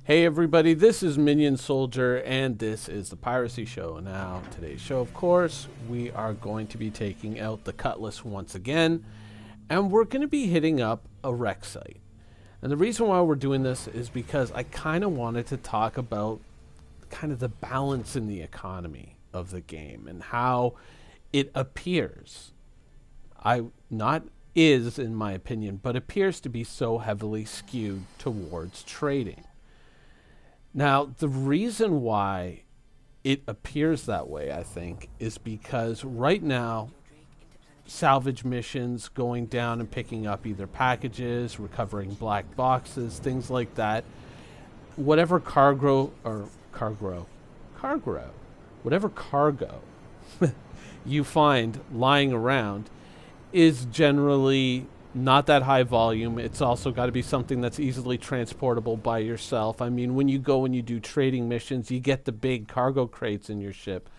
Hey everybody, this is Minion Soldier and this is the Piracy Show. Now, today's show, of course, we are going to be taking out the Cutlass once again, and we're going to be hitting up a wreck site. And the reason why we're doing this is because I kind of wanted to talk about kind of the balance in the economy of the game and how it appears. Not is, in my opinion, but appears to be so heavily skewed towards trading. Now, the reason why it appears that way, I think, is because right now, salvage missions, going down and picking up either packages, recovering black boxes, things like that, whatever whatever cargo you find lying around is generally not that high volume. It's also got to be something that's easily transportable by yourself. I mean, when you go and you do trading missions, you get the big cargo crates in your ship.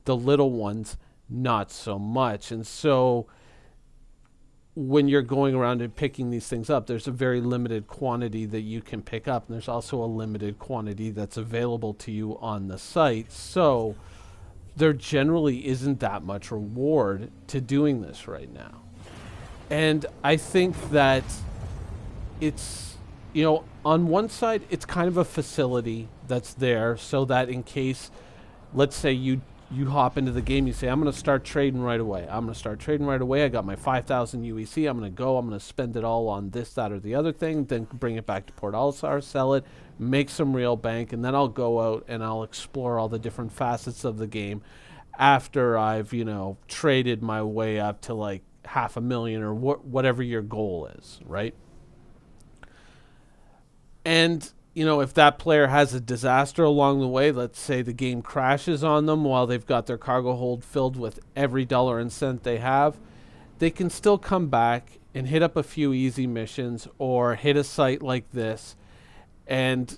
The little ones, not so much. And so when you're going around and picking these things up, there's a very limited quantity that you can pick up. And there's also a limited quantity that's available to you on the site. So there generally isn't that much reward to doing this right now. And I think that it's, on one side, it's kind of a facility that's there so that in case, let's say you hop into the game, you say, I'm going to start trading right away. I got my 5,000 UEC. I'm going to spend it all on this, that, or the other thing, then bring it back to Port Olisar, sell it, make some real bank, and then I'll go out and I'll explore all the different facets of the game after I've, traded my way up to like 500,000 or whatever your goal is, right? And if that player has a disaster along the way, let's say the game crashes on them while they've got their cargo hold filled with every dollar and cent they have, they can still come back and hit up a few easy missions or hit a site like this and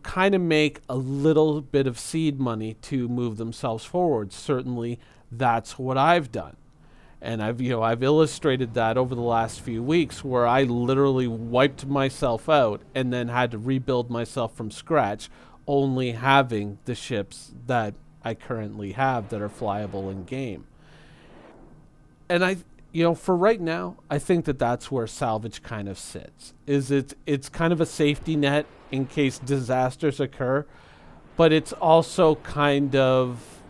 kind of make a little bit of seed money to move themselves forward. Certainly that's what I've done. And I've illustrated that over the last few weeks where I literally wiped myself out and then had to rebuild myself from scratch, only having the ships that I currently have that are flyable in game. And for right now, I think that that's where Salvage kind of sits. It's kind of a safety net in case disasters occur, but it's also kind of,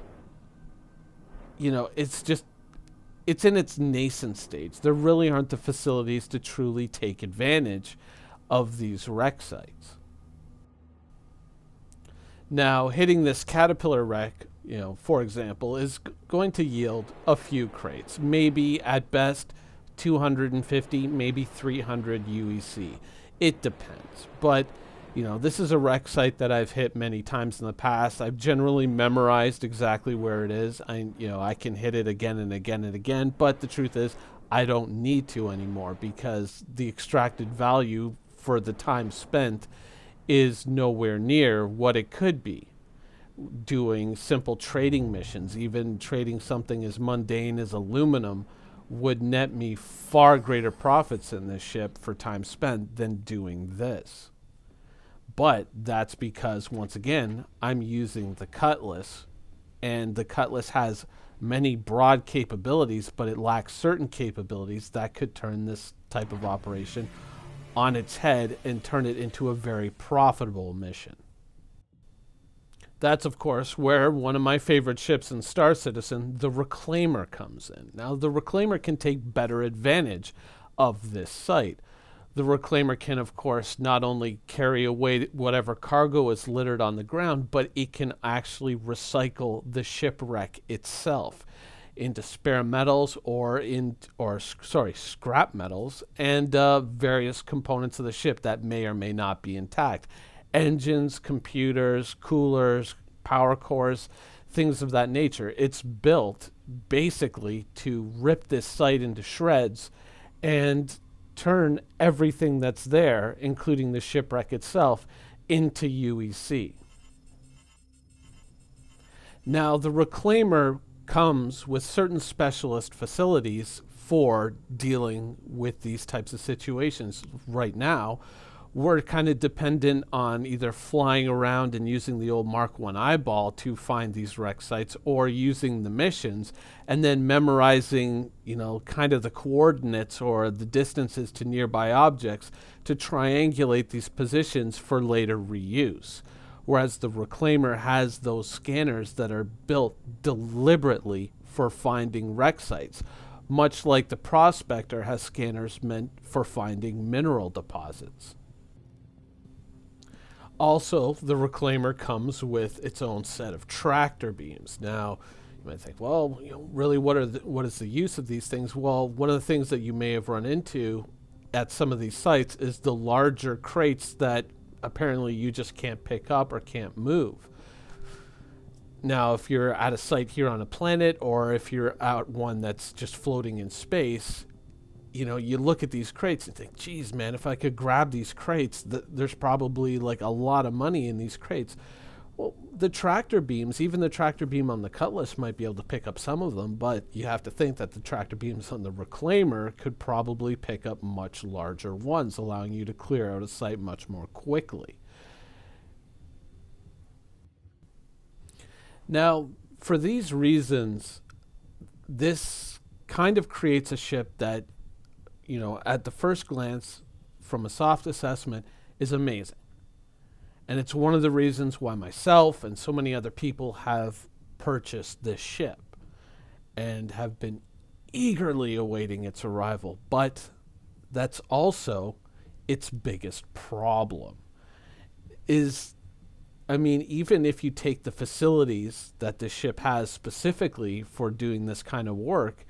it's in its nascent stage. There really aren't the facilities to truly take advantage of these wreck sites. Now, hitting this Caterpillar wreck, for example, is going to yield a few crates. Maybe at best 250, maybe 300 UEC. It depends. But this is a wreck site that I've hit many times in the past. I've generally memorized exactly where it is. I can hit it again and again and again, but the truth is I don't need to anymore because the extracted value for the time spent is nowhere near what it could be doing simple trading missions. Even trading something as mundane as aluminum would net me far greater profits in this ship for time spent than doing this. But that's because, once again, I'm using the Cutlass, and the Cutlass has many broad capabilities, but it lacks certain capabilities that could turn this type of operation on its head and turn it into a very profitable mission. That's, of course, where one of my favorite ships in Star Citizen, the Reclaimer, comes in. Now, the Reclaimer can take better advantage of this site. The Reclaimer can, of course, not only carry away whatever cargo is littered on the ground, but it can actually recycle the shipwreck itself into spare metals scrap metals and various components of the ship that may or may not be intact. Engines, computers, coolers, power cores, things of that nature. It's built basically to rip this site into shreds and turn everything that's there, including the shipwreck itself, into UEC. Now, the Reclaimer comes with certain specialist facilities for dealing with these types of situations. Right now, we're kind of dependent on either flying around and using the old Mark 1 eyeball to find these wreck sites, or using the missions and then memorizing, kind of the coordinates or the distances to nearby objects to triangulate these positions for later reuse. Whereas the Reclaimer has those scanners that are built deliberately for finding wreck sites, much like the Prospector has scanners meant for finding mineral deposits. Also, the Reclaimer comes with its own set of tractor beams. Now, you might think, well, really, what is the use of these things? Well, one of the things that you may have run into at some of these sites is the larger crates that apparently you just can't pick up or can't move. Now, if you're at a site here on a planet, or if you're at one that's just floating in space, you look at these crates and think, geez, man, if I could grab these crates, there's probably like a lot of money in these crates. Well, the tractor beams, even the tractor beam on the Cutlass might be able to pick up some of them, but you have to think that the tractor beams on the Reclaimer could probably pick up much larger ones, allowing you to clear out a site much more quickly. Now, for these reasons, this kind of creates a ship that, at the first glance, from a soft assessment, is amazing. And it's one of the reasons why myself and so many other people have purchased this ship and have been eagerly awaiting its arrival. But that's also its biggest problem. Even if you take the facilities that this ship has specifically for doing this kind of work,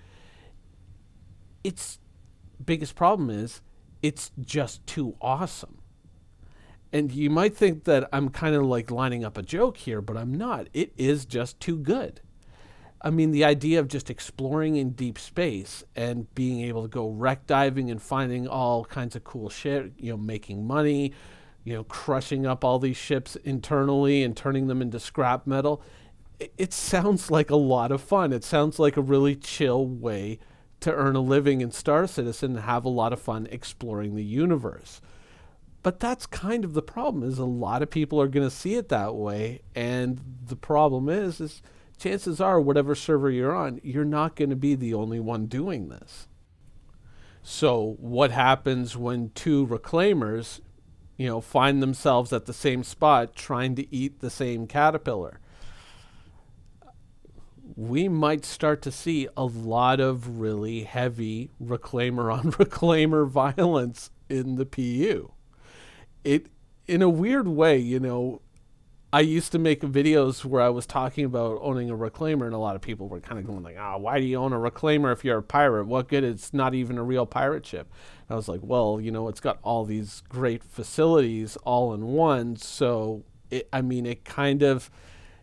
its biggest problem is it's just too awesome. And you might think that I'm kind of like lining up a joke here, but I'm not. It is just too good. The idea of just exploring in deep space and being able to go wreck diving and finding all kinds of cool shit, making money, crushing up all these ships internally and turning them into scrap metal. It sounds like a lot of fun. It sounds like a really chill way to earn a living in Star Citizen and have a lot of fun exploring the universe. But that's kind of the problem, is a lot of people are going to see it that way. And the problem is chances are, whatever server you're on, you're not going to be the only one doing this. So what happens when two Reclaimers, find themselves at the same spot trying to eat the same caterpillar? We might start to see a lot of really heavy Reclaimer on Reclaimer violence in the PU. In a weird way, I used to make videos where I was talking about owning a Reclaimer, and a lot of people were kind of going like, why do you own a Reclaimer if you're a pirate? What good? It's not even a real pirate ship. And I was like, well, it's got all these great facilities all in one, so it kind of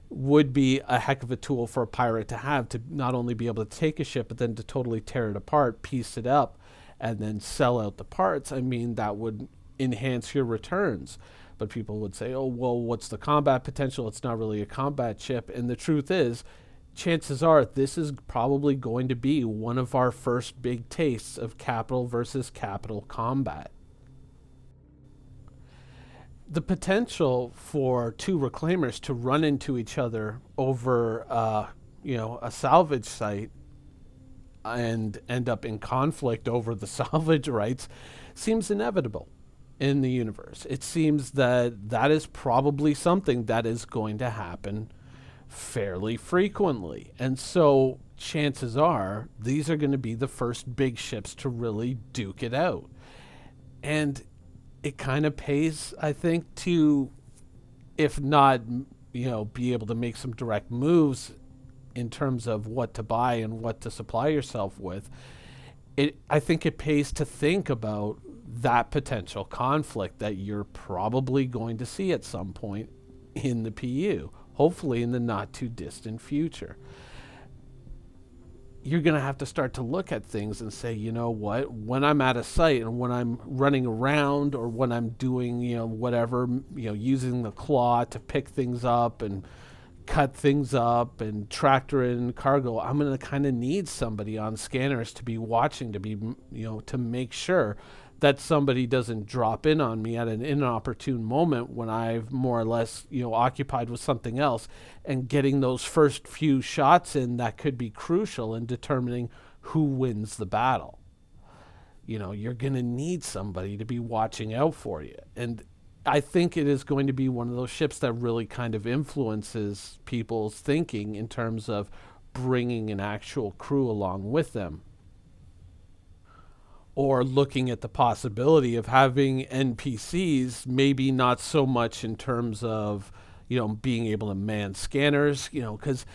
would be a heck of a tool for a pirate to have, to not only be able to take a ship, but then to totally tear it apart, piece it up, and then sell out the parts. That would enhance your returns. But people would say, oh, well, what's the combat potential? It's not really a combat ship. And the truth is, chances are this is probably going to be one of our first big tastes of capital versus capital combat. The potential for two Reclaimers to run into each other over, a salvage site and end up in conflict over the salvage rights seems inevitable in the universe. It seems that is probably something that is going to happen fairly frequently. And so chances are these are going to be the first big ships to really duke it out. And it kind of pays, I think, to, if not, be able to make some direct moves in terms of what to buy and what to supply yourself with. I think it pays to think about that potential conflict that you're probably going to see at some point in the PU, hopefully in the not too distant future. You're going to have to start to look at things and say, you know what, when I'm at a site and when I'm running around or when I'm doing, whatever, using the claw to pick things up and cut things up and tractor in cargo, I'm going to kind of need somebody on scanners to be watching, to be, to make sure that somebody doesn't drop in on me at an inopportune moment when I've more or less, occupied with something else, and getting those first few shots in that could be crucial in determining who wins the battle. You're going to need somebody to be watching out for you. And I think it is going to be one of those ships that really kind of influences people's thinking in terms of bringing an actual crew along with them, or looking at the possibility of having NPCs, maybe not so much in terms of, being able to man scanners, because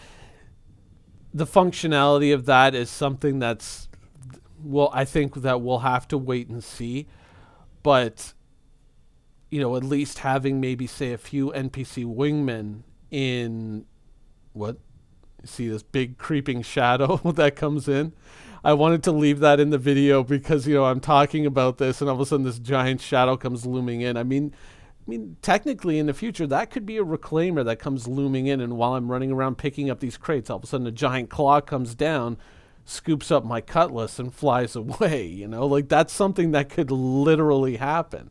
the functionality of that is something that's, well, I think that we'll have to wait and see. But, at least having maybe, say, a few NPC wingmen in what? See this big creeping shadow that comes in? I wanted to leave that in the video because, I'm talking about this and all of a sudden this giant shadow comes looming in. I mean, technically in the future, that could be a reclaimer that comes looming in. And while I'm running around picking up these crates, all of a sudden a giant claw comes down, scoops up my cutlass and flies away. Like that's something that could literally happen.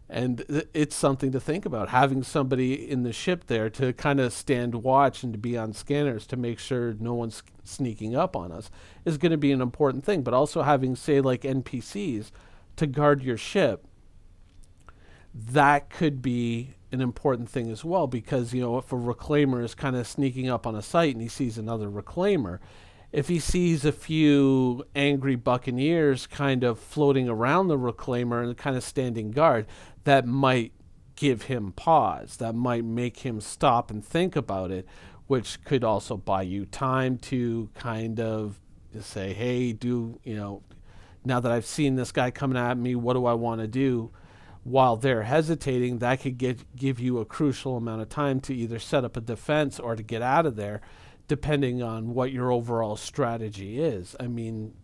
And it's something to think about, having somebody in the ship there to kind of stand watch and to be on scanners to make sure no one's sneaking up on us is going to be an important thing. But also having, say, like NPCs to guard your ship, that could be an important thing as well. Because, if a reclaimer is kind of sneaking up on a site and he sees another reclaimer, if he sees a few angry buccaneers kind of floating around the reclaimer and kind of standing guard, that might give him pause. That might make him stop and think about it, which could also buy you time to kind of say, hey, now that I've seen this guy coming at me, what do I want to do? While they're hesitating, that could give you a crucial amount of time to either set up a defense or to get out of there, depending on what your overall strategy is. I mean,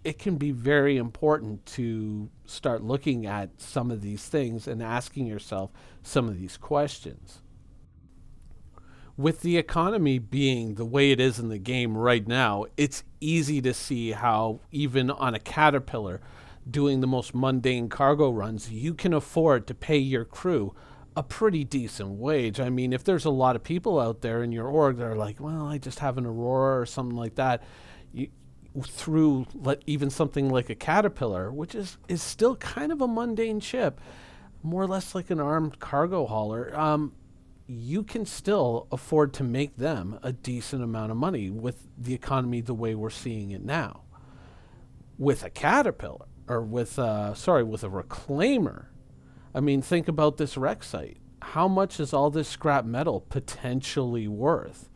it can be very important to start looking at some of these things and asking yourself some of these questions. With the economy being the way it is in the game right now, it's easy to see how even on a Caterpillar doing the most mundane cargo runs, you can afford to pay your crew a pretty decent wage. I mean, if there's a lot of people out there in your org that are like, well, I just have an Aurora or something like that, through even something like a Caterpillar, which is still kind of a mundane ship, more or less like an armed cargo hauler, you can still afford to make them a decent amount of money with the economy the way we're seeing it now. With a Caterpillar, or with a reclaimer, I mean, think about this wreck site. How much is all this scrap metal potentially worth?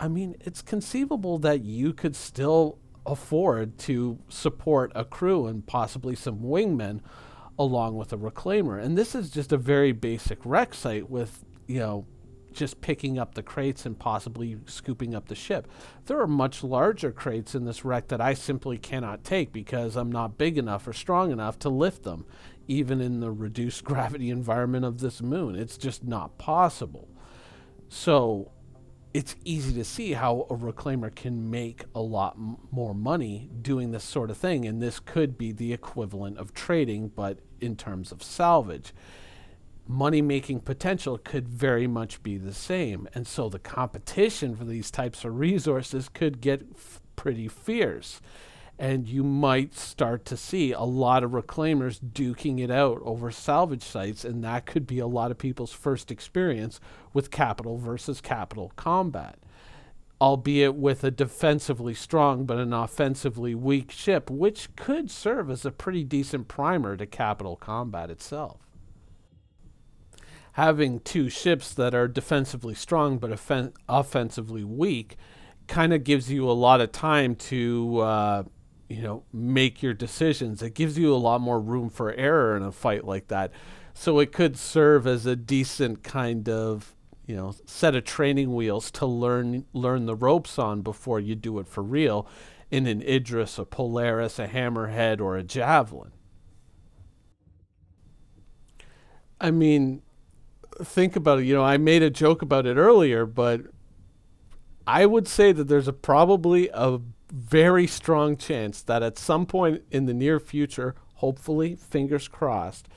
I mean, it's conceivable that you could still afford to support a crew and possibly some wingmen along with a reclaimer. And this is just a very basic wreck site with, just picking up the crates and possibly scooping up the ship. There are much larger crates in this wreck that I simply cannot take because I'm not big enough or strong enough to lift them, even in the reduced gravity environment of this moon. It's just not possible. So it's easy to see how a reclaimer can make a lot more money doing this sort of thing, and this could be the equivalent of trading, but in terms of salvage. Money-making potential could very much be the same, and so the competition for these types of resources could get pretty fierce. And you might start to see a lot of reclaimers duking it out over salvage sites, and that could be a lot of people's first experience with capital versus capital combat. Albeit with a defensively strong but an offensively weak ship, which could serve as a pretty decent primer to capital combat itself. Having two ships that are defensively strong but offensively weak kind of gives you a lot of time to make your decisions. It gives you a lot more room for error in a fight like that. So it could serve as a decent kind of, set of training wheels to learn the ropes on before you do it for real in an Idris, a Polaris, a Hammerhead, or a Javelin. I mean, think about it. I made a joke about it earlier, but I would say that there's probably a very strong chance that at some point in the near future, hopefully, fingers crossed,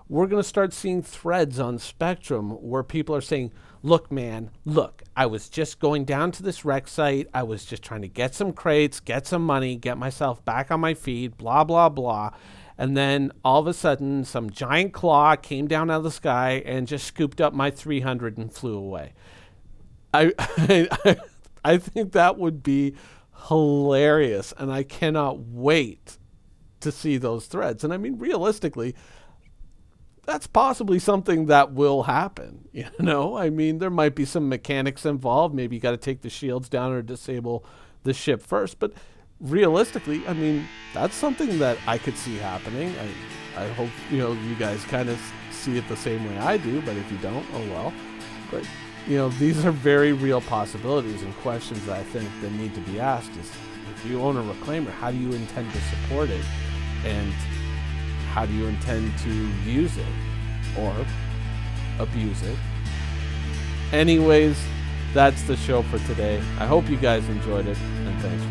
we're going to start seeing threads on Spectrum where people are saying, look, man, look, I was just going down to this rec site. I was just trying to get some crates, get some money, get myself back on my feet, blah, blah, blah. And then all of a sudden, some giant claw came down out of the sky and just scooped up my 300 and flew away. I think that would be hilarious, and I cannot wait to see those threads. And I mean, realistically, that's possibly something that will happen. You know, I mean, there might be some mechanics involved. Maybe you got to take the shields down or disable the ship first. But realistically, I mean, that's something that I could see happening. I hope, you know, you guys kind of see it the same way I do. But if you don't, oh well. But, you know, these are very real possibilities and questions that I think that need to be asked is, if you own a reclaimer, how do you intend to support it? And how do you intend to use it or abuse it? Anyways, that's the show for today. I hope you guys enjoyed it, and thanks for